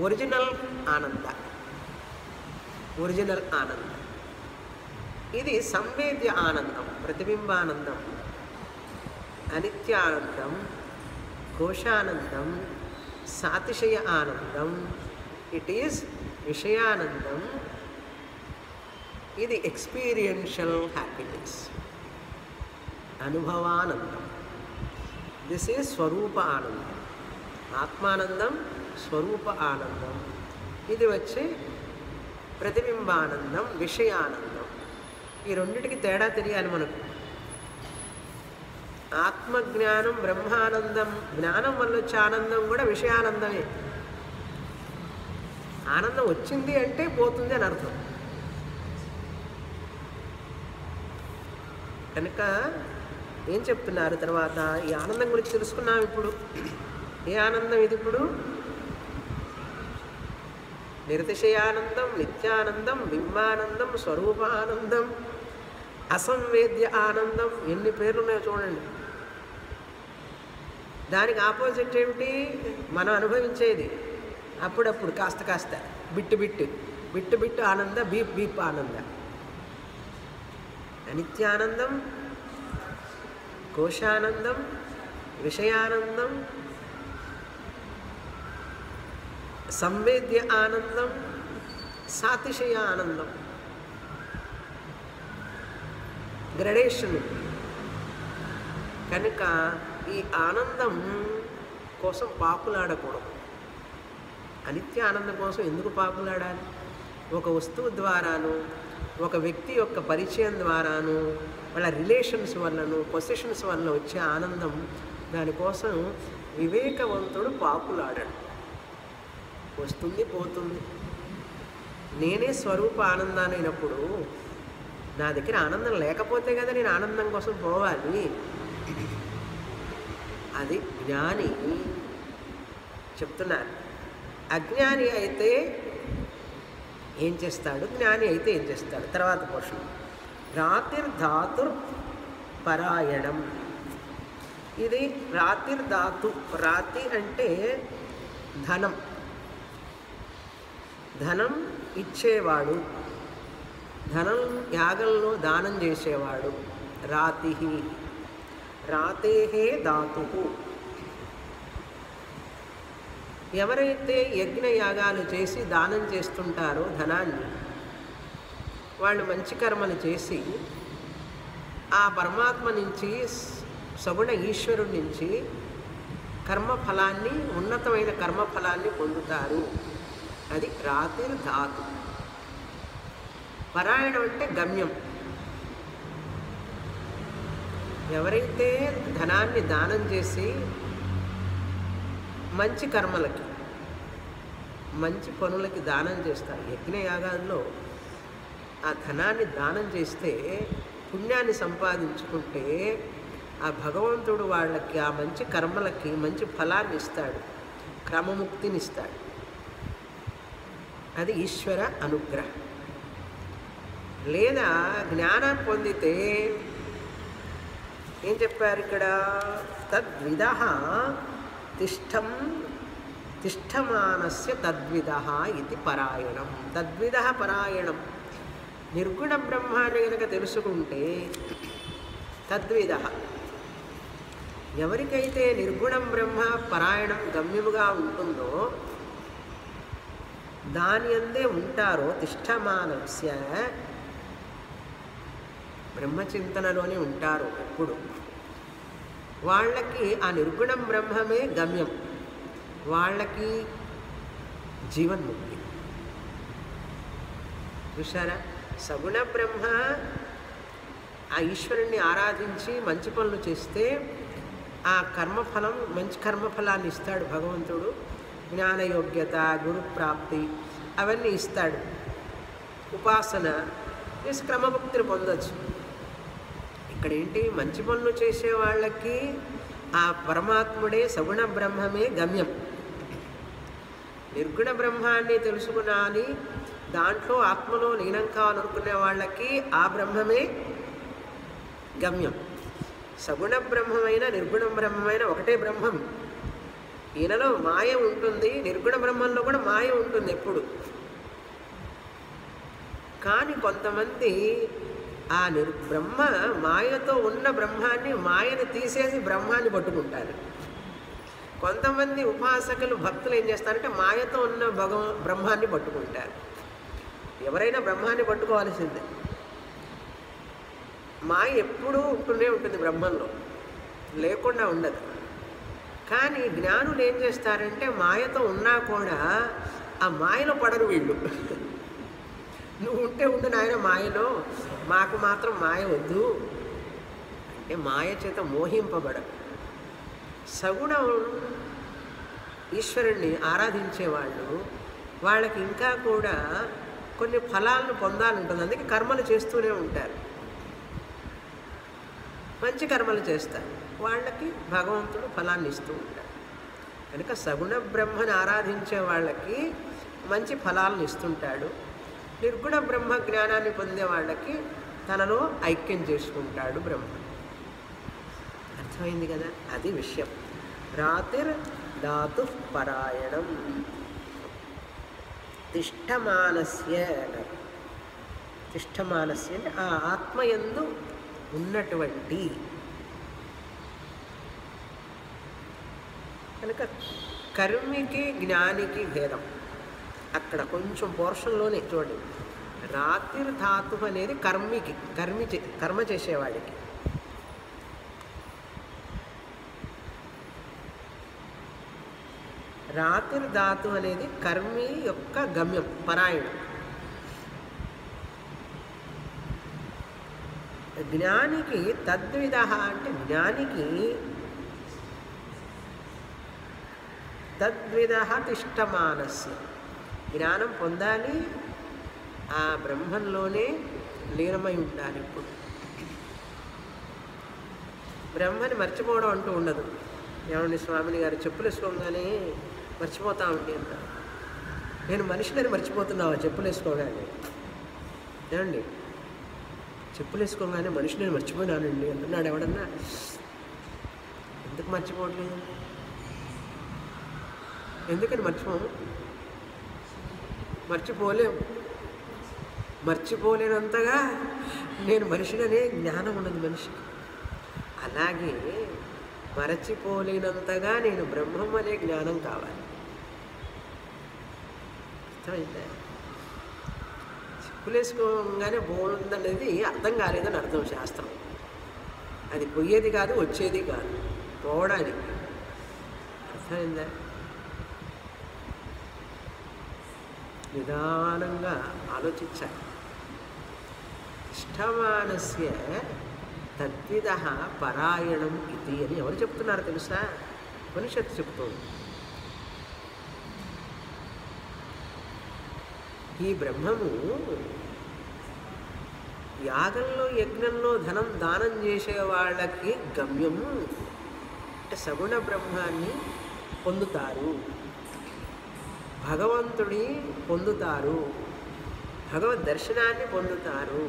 ఒరిజినల్ ఆనంద, ఒరిజినల్ ఆనందం. ఇది సంవేద్య ఆనందం, ప్రతిబింబానందం, అనిత్యానందం, కోశానందం, సాతిశయ ఆనందం. ఇట్ ఈజ్ విషయానందం. ఇది ఎక్స్పీరియన్షియల్ హ్యాపీనెస్, అనుభవానందం. దిస్ ఈజ్ స్వరూప ఆనందం. ఆత్మానందం, స్వరూప ఆనందం. ఇది వచ్చి ప్రతిబింబానందం, విషయానందం. ఈ రెండిటికి తేడా తెలియాలి మనకు. ఆత్మజ్ఞానం బ్రహ్మానందం, జ్ఞానం వల్ల వచ్చే ఆనందం కూడా విషయానందమే. ఆనందం వచ్చింది అంటే పోతుంది అని అర్థం. కనుక ఏం చెప్తున్నారు తర్వాత? ఈ ఆనందం గురించి తెలుసుకున్నాం. ఇప్పుడు ఏ ఆనందం ఇది? ఇప్పుడు నిరతిశయానందం, నిత్యానందం, బింబానందం, స్వరూపానందం, అసంవేద్య ఆనందం, ఎన్ని పేర్లు ఉన్నాయో చూడండి. దానికి ఆపోజిట్ ఏమిటి? మనం అనుభవించేది అప్పుడప్పుడు కాస్త కాస్త, బిట్టు బిట్టు, బిట్టు బిట్టు ఆనంద, బీప్ బీప్ ఆనంద. అనిత్యానందం, కోశానందం, విషయానందం, సంవేద్య ఆనందం, సాతిశయ ఆనందం. గ్రడేషన్. కనుక ఈ ఆనందం కోసం పాకులాడకూడదు. అనిత్య ఆనందం కోసం ఎందుకు పాకులాడాలి? ఒక వస్తువు ద్వారాను, ఒక వ్యక్తి యొక్క పరిచయం ద్వారాను, వాళ్ళ రిలేషన్స్ వల్లను, పొజిషన్స్ వల్ల వచ్చే ఆనందం, దానికోసం వివేకవంతుడు పాకులాడాడు. వస్తుంది పోతుంది. నేనే స్వరూప ఆనందానైనప్పుడు నా దగ్గర ఆనందం లేకపోతే కదా నేను ఆనందం కోసం పోవాలి. అది జ్ఞాని చెప్తున్నారు. అజ్ఞాని అయితే ఏం చేస్తాడు, జ్ఞాని అయితే ఏం చేస్తాడు? తర్వాత పోషణ. రాతిర్ధాతుర్ పరాయణం. ఇది రాతిర్ధాతు. రాతి అంటే ధనం, ధనం ఇచ్చేవాడు, ధనం యాగంలో దానం చేసేవాడు. రాతి, రాతేహే ధాతు. ఎవరైతే యజ్ఞయాగాలు చేసి దానం చేస్తుంటారో ధనాన్ని, వాళ్ళు మంచి కర్మలు చేసి ఆ పరమాత్మ నుంచి, సగుణ ఈశ్వరుడి నుంచి కర్మఫలాన్ని, ఉన్నతమైన కర్మఫలాన్ని పొందుతారు. అది రాతిర్ ధాతు. పరాయణం అంటే గమ్యం. ఎవరైతే ధనాన్ని దానం చేసి మంచి కర్మలకి, మంచి పనులకి దానం చేస్తారు. యజ్ఞయాగాల్లో ఆ ధనాన్ని దానం చేస్తే, పుణ్యాన్ని సంపాదించుకుంటే ఆ భగవంతుడు వాళ్ళకి ఆ మంచి కర్మలకి మంచి ఫలాన్ని ఇస్తాడు, క్రమముక్తిని ఇస్తాడు. అది ఈశ్వర అనుగ్రహం. లేదా జ్ఞానం పొందితే ఏం చెప్పారు ఇక్కడ? తద్విదః తిష్టమానస్య తద్విదః ఇది పరాయణం. తద్విదః పరాయణం. నిర్గుణ బ్రహ్మాన్ని కనుక తెలుసుకుంటే తద్విదః, ఎవరికైతే నిర్గుణం బ్రహ్మ పరాయణం గమ్యముగా ఉంటుందో, దాని అందే ఉంటారో, తిష్టమానస్య, బ్రహ్మచింతనలోనే ఉంటారు ఎప్పుడు, వాళ్ళకి ఆ నిర్గుణం బ్రహ్మమే గమ్యం, వాళ్ళకి జీవన్ముక్తి. చూసారా? సగుణ బ్రహ్మ ఆ ఈశ్వరుణ్ణి ఆరాధించి మంచి పనులు చేస్తే ఆ కర్మఫలం, మంచి కర్మఫలాన్ని ఇస్తాడు భగవంతుడు. జ్ఞానయోగ్యత, గురుప్రాప్తి అవన్నీ ఇస్తాడు. ఉపాసన చేసి క్రమముక్తిని పొందొచ్చు. ఇక్కడ ఏంటి? మంచి పనులు చేసే వాళ్ళకి ఆ పరమాత్ముడే, సగుణ బ్రహ్మమే గమ్యం. నిర్గుణ బ్రహ్మాన్ని తెలుసుకున్నాని, దాంట్లో ఆత్మలో లీనం కావాలనుకునే వాళ్ళకి ఆ బ్రహ్మమే గమ్యం. సగుణ బ్రహ్మమైన నిర్గుణ బ్రహ్మమైన ఒకటే బ్రహ్మం. ఈయనలో మాయ ఉంటుంది, నిర్గుణ బ్రహ్మంలో కూడా మాయ ఉంటుంది ఎప్పుడు. కానీ కొంతమంది ఆ బ్రహ్మ మాయతో ఉన్న బ్రహ్మాన్ని, మాయను తీసేసి బ్రహ్మాన్ని పట్టుకుంటారు. కొంతమంది ఉపాసకులు, భక్తులు ఏం చేస్తారంటే మాయతో ఉన్న బ్రహ్మాన్ని పట్టుకుంటారు. ఎవరైనా బ్రహ్మాన్ని పట్టుకోవాల్సిందే. మాయ ఎప్పుడూ ఉంటూనే ఉంటుంది బ్రహ్మంలో, లేకుండా ఉండదు. కానీ జ్ఞానులు ఏం చేస్తారంటే మాయతో ఉన్నా కూడా ఆ మాయలో పడరు వీళ్ళు. నువ్వు ఉంటే ఉండు నాయన మాయలో, మాకు మాత్రం మాయ వద్దు అంటే మాయ చేత మోహింపబడరు. సగుణం ఈశ్వరుణ్ణి ఆరాధించేవాళ్ళు, వాళ్ళకి ఇంకా కూడా కొన్ని ఫలాలను పొందాలంటుంది. అందుకే కర్మలు చేస్తూనే ఉంటారు, మంచి కర్మలు చేస్తారు. వాళ్ళకి భగవంతుడు ఫలాన్ని ఇస్తూ ఉంటాడు. కనుక సగుణ బ్రహ్మను ఆరాధించే వాళ్ళకి మంచి ఫలాలను ఇస్తుంటాడు. నిర్గుణ బ్రహ్మ జ్ఞానాన్ని పొందే వాళ్ళకి తనలో ఐక్యం చేసుకుంటాడు బ్రహ్మ. అర్థమైంది కదా, అది విషయం. రాతిర్ ధాతు పరాయణం తిష్టమానస్య. తిష్టమానస్య అంటే ఆ ఆత్మయందు ఉన్నటువంటి. కనుక కర్మికి జ్ఞానికి భేదం అక్కడ కొంచెం పోర్షన్లోనే చూడండి. రాతిర్ ధాతు అనేది కర్మికి, కర్మ చేసేవాడికి. రాతిర్ ధాతు అనేది కర్మి యొక్క గమ్యం, పరాయణం. జ్ఞానికి తద్విధ అంటే జ్ఞానికి తద్విధ తిష్టమానస్య. జ్ఞానం పొందాలి, ఆ బ్రహ్మంలోనే లీనమై ఉండాలి. ఇప్పుడు బ్రహ్మని మర్చిపోవడం అంటూ ఉండదు. ఏమండి స్వామిని గారు చెప్పులు వేసుకోగానే మర్చిపోతా ఉంటే అన్నారు. నేను మనిషిని మర్చిపోతున్నావా చెప్పులు వేసుకోగానే? ఏమండి చెప్పులు వేసుకోగానే మనిషిని మర్చిపోయినానండి అంటున్నాడు ఎవడన్నా. ఎందుకు మర్చిపోవట్లేదు? ఎందుకని మర్చిపోము? మర్చిపోలేము. మర్చిపోలేనంతగా నేను మనిషిననే జ్ఞానం ఉన్నది మనిషికి. అలాగే మరచిపోలేనంతగా నేను బ్రహ్మం అనే జ్ఞానం కావాలి. అర్థమైందా? చెప్పులేసుకోగానే బాగుందనేది అర్థం కాలేదని అర్థం శాస్త్రం. అది పోయేది కాదు, వచ్చేది కాదు, పోవడానికి. అర్థమైందా? నిదానంగా ఆలోచించాలి. ఇష్టమానస్య తద్విధ పరాయణం ఇది అని ఎవరు చెప్తున్నారు తెలుసా? ఉపనిషత్తు చెప్తోంది. ఈ బ్రహ్మము యాగంలో యజ్ఞంలో ధనం దానం చేసే వాళ్ళకి గమ్యము అంటే సగుణ బ్రహ్మాన్ని పొందుతారు, భగవంతుడి పొందుతారు, భగవద్ దర్శనాన్ని పొందుతారు.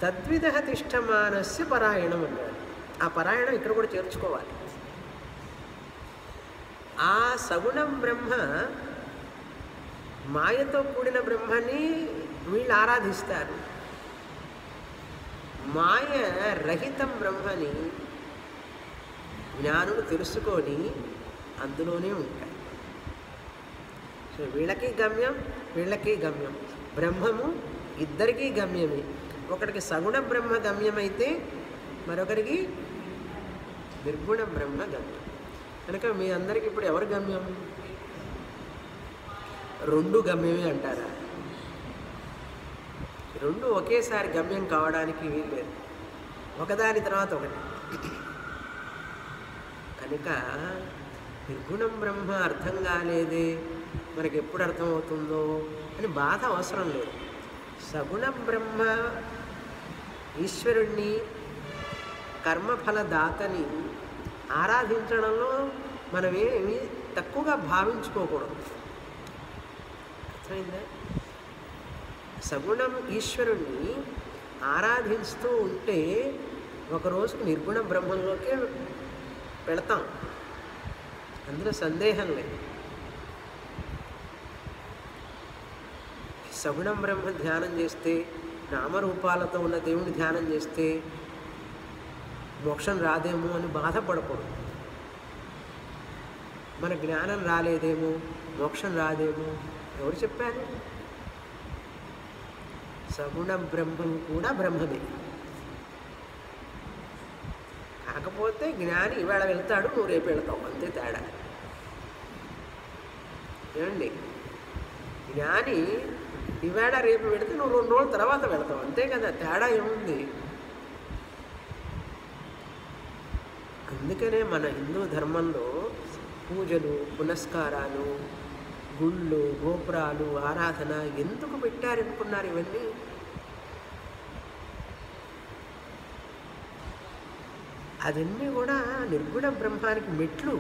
తద్విధ తిష్టమానస్య పరాయణం అన్నాడు. ఆ పరాయణం ఇక్కడ కూడా చేర్చుకోవాలి. ఆ సగుణం బ్రహ్మ, మాయతో కూడిన బ్రహ్మని వీళ్ళు ఆరాధిస్తారు. మాయ రహితం బ్రహ్మని జ్ఞానులు తెలుసుకొని అందులోనే ఉంటారు. సో వీళ్ళకి గమ్యం, వీళ్ళకి గమ్యం. బ్రహ్మము ఇద్దరికీ గమ్యమే. ఒకరికి సగుణ బ్రహ్మ గమ్యమైతే మరొకరికి నిర్గుణ బ్రహ్మ గమ్యం. కనుక మీ అందరికీ ఇప్పుడు ఎవరు గమ్యం? రెండు గమ్యమే అంటారా? రెండు ఒకేసారి గమ్యం కావడానికి వీల్లేదు, ఒకదాని తర్వాత ఒకటి. కనుక నిర్గుణం బ్రహ్మ అర్థం కాలేదే, మనకి ఎప్పుడు అర్థమవుతుందో అని బాధ అవసరం లేదు. సగుణ బ్రహ్మ ఈశ్వరుణ్ణి, కర్మఫలదాతని ఆరాధించడంలో మనమేమి తక్కువగా భావించుకోకూడదు. అర్థమైందా? సగుణం ఈశ్వరుణ్ణి ఆరాధిస్తూ ఉంటే ఒకరోజు నిర్గుణ బ్రహ్మంలోకే వెళతాం, అందులో సందేహం లేదు. సగుణం బ్రహ్మ ధ్యానం చేస్తే, నామరూపాలతో ఉన్న దేవుని ధ్యానం చేస్తే మోక్షం రాదేమో అని బాధపడకూడదు. మన జ్ఞానం రాలేదేమో, మోక్షం రాదేమో ఎవరు చెప్పారు? సగుణ బ్రహ్మం కూడా బ్రహ్మమే. కాకపోతే జ్ఞాని ఇవాళ వెళ్తాడు, నువ్వు రేపు వెళ్తావు, అంతే తేడా. ఏమండి, జ్ఞాని ఇవాళ రేపు వెళితే నువ్వు 2 రోజుల తర్వాత వెళతావు, అంతే కదా, తేడా ఏముంది? అందుకనే మన హిందూ ధర్మంలో పూజలు, పునస్కారాలు, గుళ్ళు, గోపురాలు, ఆరాధన ఎందుకు పెట్టారనుకున్నారు? ఇవన్నీ అవన్నీ కూడా నిర్గుణ బ్రహ్మానికి మెట్లు.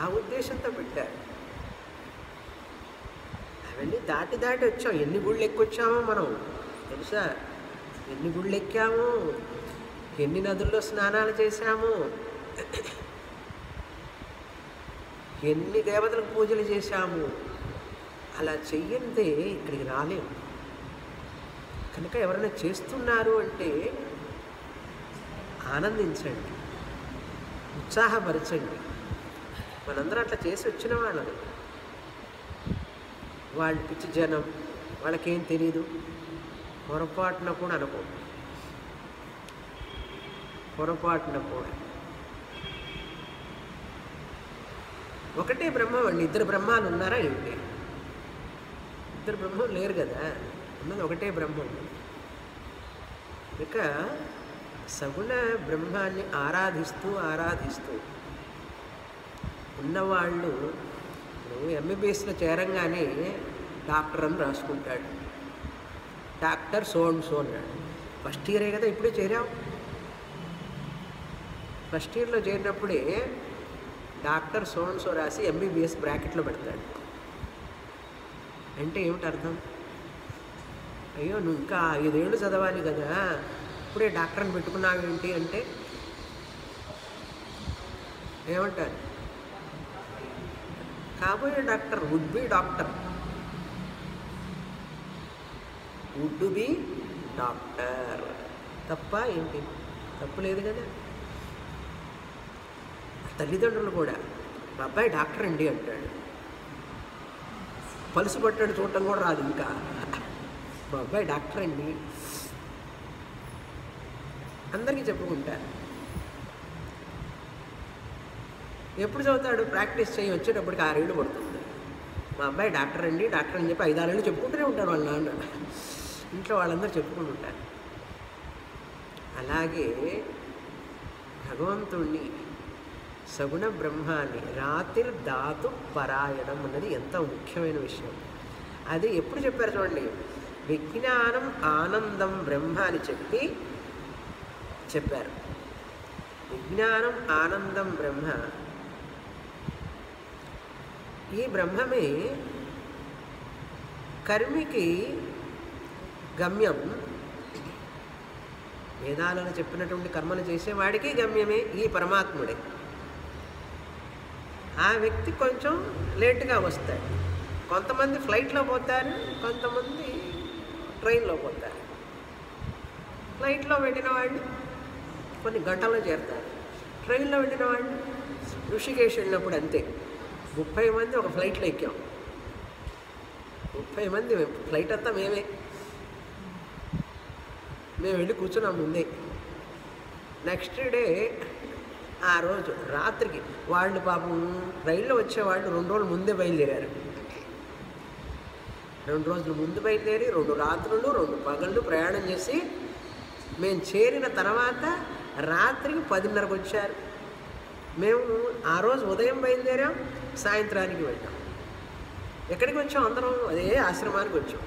ఆ ఉద్దేశంతో పెట్టారు. అవన్నీ దాటి దాటి వచ్చాం. ఎన్ని గుళ్ళు ఎక్కొచ్చామో మనం తెలుసా? ఎన్ని గుళ్ళు ఎక్కాము, ఎన్ని నదుల్లో స్నానాలు చేశాము, ఎన్ని దేవతలకు పూజలు చేశాము. అలా చెయ్యందే ఇక్కడికి రాలేము. కనుక ఎవరైనా చేస్తున్నారు అంటే ఆనందించండి, ఉత్సాహపరచండి. మనందరం అట్లా చేసి వచ్చిన వాళ్ళని. వాళ్ళు పిచ్చి జనం, వాళ్ళకేం తెలీదు, పొరపాటున కూడా అనుకోండి. పొరపాటున కూడా ఒకటే బ్రహ్మ అండి. ఇద్దరు బ్రహ్మాలు ఉన్నారా ఏంటి? ఇద్దరు బ్రహ్మలు లేరు కదా, ఉన్నది ఒకటే బ్రహ్మం. ఇక సగుణ బ్రహ్మాన్ని ఆరాధిస్తూ ఆరాధిస్తూ ఉన్నవాళ్ళు ఎంబీబీఎస్లో చేరంగానే డాక్టర్ అని రాసుకుంటాడు. డాక్టర్ సో అండ్ సో అన్నాడు. ఫస్ట్ ఇయరే కదా, ఇప్పుడే చేరావు. ఫస్ట్ ఇయర్లో చేరినప్పుడే డాక్టర్ సో అండ్ సో రాసి ఎంబీబీఎస్ బ్రాకెట్లో పెడతాడు. అంటే ఏమిటి అర్థం? అయ్యో నువ్వు ఇంకా 5 ఏళ్ళు చదవాలి కదా, ఇప్పుడే డాక్టర్ని పెట్టుకున్నావు ఏంటి అంటే ఏమంటారు? కాబోయే doctor, would be doctor, would be doctor. తప్ప ఏంటి? తప్పు లేదు కదా. తల్లిదండ్రులు కూడా మా అబ్బాయి డాక్టర్ అండి అంటాడు. పలుసు పట్టాడు చూడటం కూడా రాదు ఇంకా. మా అబ్బాయి డాక్టర్ అండి అందరికీ చెప్పుకుంటారు. ఎప్పుడు చదువుతాడు? ప్రాక్టీస్ చేయి వచ్చేటప్పటికి 6 ఏళ్ళు పడుతుంది. మా అబ్బాయి డాక్టర్ అండి, డాక్టర్ అని చెప్పి 5-6 ఏళ్ళు చెప్పుకుంటూనే ఉంటారు వాళ్ళ నాన్న. ఇంట్లో వాళ్ళందరూ చెప్పుకుంటూ ఉంటారు. అలాగే భగవంతుణ్ణి, సగుణ బ్రహ్మాన్ని రాతిర్ధాతు పరాయణం అన్నది ఎంత ముఖ్యమైన విషయం. అది ఎప్పుడు చెప్పారు చూడండి. విజ్ఞానం ఆనందం బ్రహ్మ అని చెప్పారు. విజ్ఞానం ఆనందం బ్రహ్మ. ఈ బ్రహ్మమే కర్మికి గమ్యం. వేదాలను చెప్పినటువంటి కర్మలు చేసేవాడికి గమ్యమే ఈ పరమాత్ముడే. ఆ వ్యక్తి కొంచెం లేటుగా వస్తాడు. కొంతమంది ఫ్లైట్లో పోతారు, కొంతమంది ట్రైన్లో పోతారు. ఫ్లైట్లో వెళ్ళిన వాళ్ళు కొన్ని గంటల్లో చేరుతారు. ట్రైన్లో వెళ్ళిన వాళ్ళు ఋషికేశ్ వెళ్ళినప్పుడు అంతే, 30 మంది ఒక ఫ్లైట్లో ఎక్కాం. 30 మంది, ఫ్లైట్ అంతా మేము వెళ్ళి కూర్చున్నాం ముందే. నెక్స్ట్ డే ఆ రోజు రాత్రికి వాళ్ళు పాపం రైల్లో వచ్చేవాళ్ళు 2 రోజులు ముందే బయలుదేరారు. 2 రోజులు ముందు బయలుదేరి 2 రాత్రులు 2 పగళ్ళు ప్రయాణం చేసి మేము చేరిన తర్వాత రాత్రికి 10:30కి వచ్చారు. మేము ఆ రోజు ఉదయం బయలుదేరాం, సాయంత్రానికి వెళ్ళాం. ఎక్కడికి వచ్చాం? అందరం అదే ఆశ్రమానికి వచ్చాం.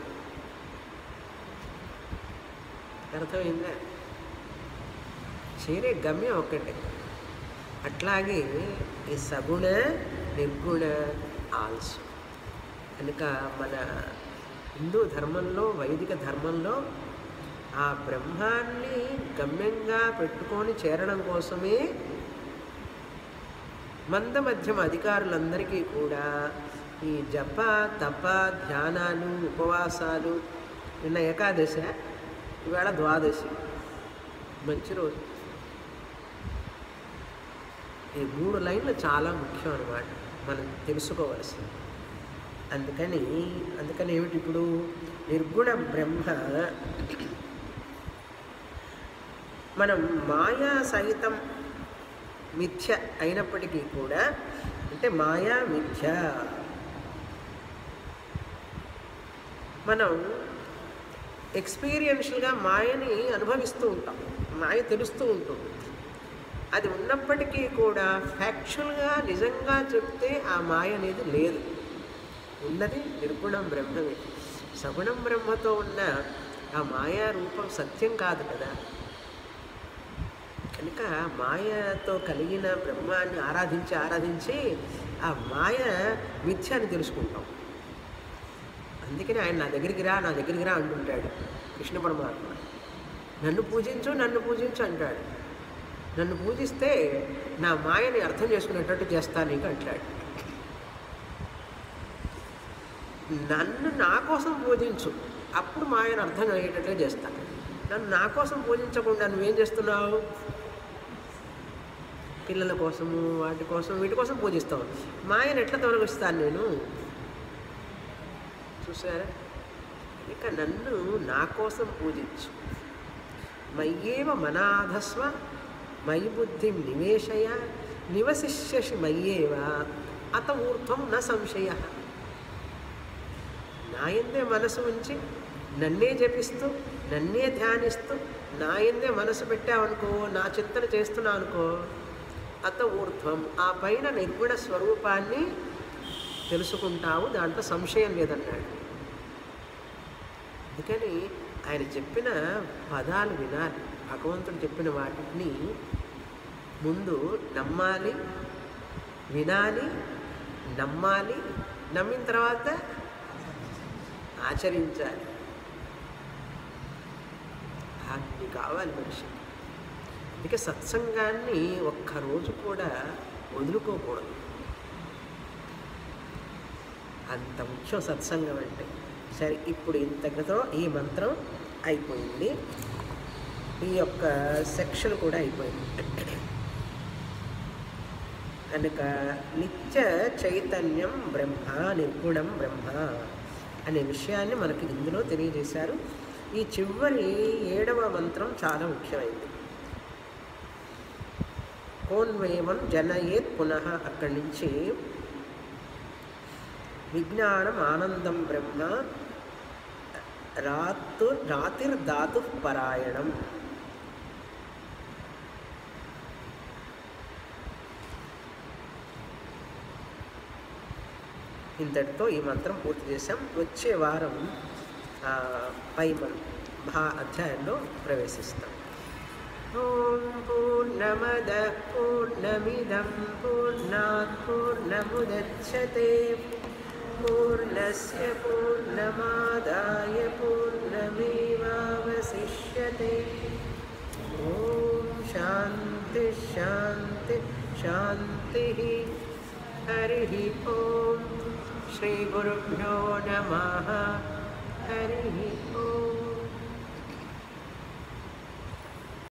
అర్థమైందా? చేరే గమ్యం ఒక్కటే. అట్లాగే ఈ సగుణ నిర్గుణ ఆల్సో. కనుక మన హిందూ ధర్మంలో, వైదిక ధర్మంలో ఆ బ్రహ్మాన్ని గమ్యంగా పెట్టుకొని చేరడం కోసమే మందమధ్యమ అధికారులందరికీ కూడా ఈ జప తప ధ్యానాలు ఉపవాసాలు. నిన్న ఏకాదశ, ఇవాళ ద్వాదశి, మంచి రోజు. ఈ 3 లైన్లు చాలా ముఖ్యం అన్నమాట, మనం తెలుసుకోవాల్సింది. అందుకని ఏమిటి ఇప్పుడు నిర్గుణ బ్రహ్మ మనం మాయా సహితం మిథ్య అయినప్పటికీ కూడా, అంటే మాయా మిథ్య, మనం ఎక్స్పీరియన్షియల్గా మాయని అనుభవిస్తూ ఉంటాం, మాయ తెలుస్తూ ఉంటుంది. అది ఉన్నప్పటికీ కూడా ఫ్యాక్చువల్గా నిజంగా చెప్తే ఆ మాయ అనేది లేదు. ఉన్నది నిర్గుణం బ్రహ్మమే. సగుణం బ్రహ్మతో ఉన్న ఆ మాయా రూపం సత్యం కాదు కదా. కనుక మాయతో కలిగిన బ్రహ్మాన్ని ఆరాధించి ఆరాధించి ఆ మాయ మిథ్య అని తెలుసుకుంటాం. అందుకని ఆయన నా దగ్గరికి రా అంటుంటాడు కృష్ణ పరమాత్మ. నన్ను పూజించు అంటాడు. నన్ను పూజిస్తే నా మాయని అర్థం చేసుకునేటట్టు చేస్తాను నీకు అంటాడు. నన్ను నా కోసం పూజించు, అప్పుడు మాయను అర్థం అయ్యేటట్లుగా చేస్తాను. నన్ను నా కోసం పూజించకుండా నువ్వేం చేస్తున్నావు? పిల్లల కోసము, వాటి కోసం, వీటి కోసం పూజిస్తావు. మాయను ఎట్లా తొలగిస్తాను నేను? చూసారా? ఇక నన్ను నా కోసం పూజించు. మయ్యేవ మనాధస్వ మయి బుద్ధిం నివేశయ నివసిష్యసి మయ్యేవ అత ఊర్ధ్వం న సంశయ. నాయందే మనసు ఉంచి నన్నే జపిస్తూ నన్నే ధ్యానిస్తూ నాయందే మనసు పెట్టావనుకో, నా చింతన చేస్తున్నావు అనుకో, అత ఊర్ధ్వం ఆ పైన నిర్గుణ స్వరూపాన్ని తెలుసుకుంటావు, దాంట్లో సంశయం లేదన్నాడు. అందుకని ఆయన చెప్పిన పదాలు వినాలి. భగవంతుడు చెప్పిన వాటిని ముందు నమ్మాలి, వినాలి, నమ్మాలి, నమ్మిన తర్వాత ఆచరించాలి. అది కావాలి మనిషికి. అందుకే సత్సంగాన్ని ఒక్కరోజు కూడా వదులుకోకూడదు. అంత ముఖ్యం సత్సంగం అంటే. సరే, ఇప్పుడు ఇంతటితో ఈ మంత్రం అయిపోయింది. ఈ యొక్క సెక్షన్ కూడా అయిపోయింది. కనుక నిత్య చైతన్యం బ్రహ్మ, నిర్గుణం బ్రహ్మ అనే విషయాన్ని మనకి ఇందులో తెలియజేశారు. ఈ చివరి 7వ మంత్రం చాలా ముఖ్యమైనది. కోన్వేవం జనయేత్ పునః, అక్కడి నుంచి విజ్ఞానం ఆనందం బ్రహ్మ రాతిర్ధాతు పరాయణం. ఇంతటితో ఈ మంత్రం పూర్తి చేసాం. వచ్చే వారం పై అధ్యాయంలో ప్రవేశిస్తాం. ఓం పూర్ణమద పూర్ణమిదం పూర్ణాత్ పూర్ణముదచ్యతే పూర్ణస్య పూర్ణమాదాయ పూర్ణమేవావశిష్యతే. ఓం శాంతి శాంతి శాంతి. హరి ఓం. శ్రీ గురుభ్యో నమః. హరి ఓం.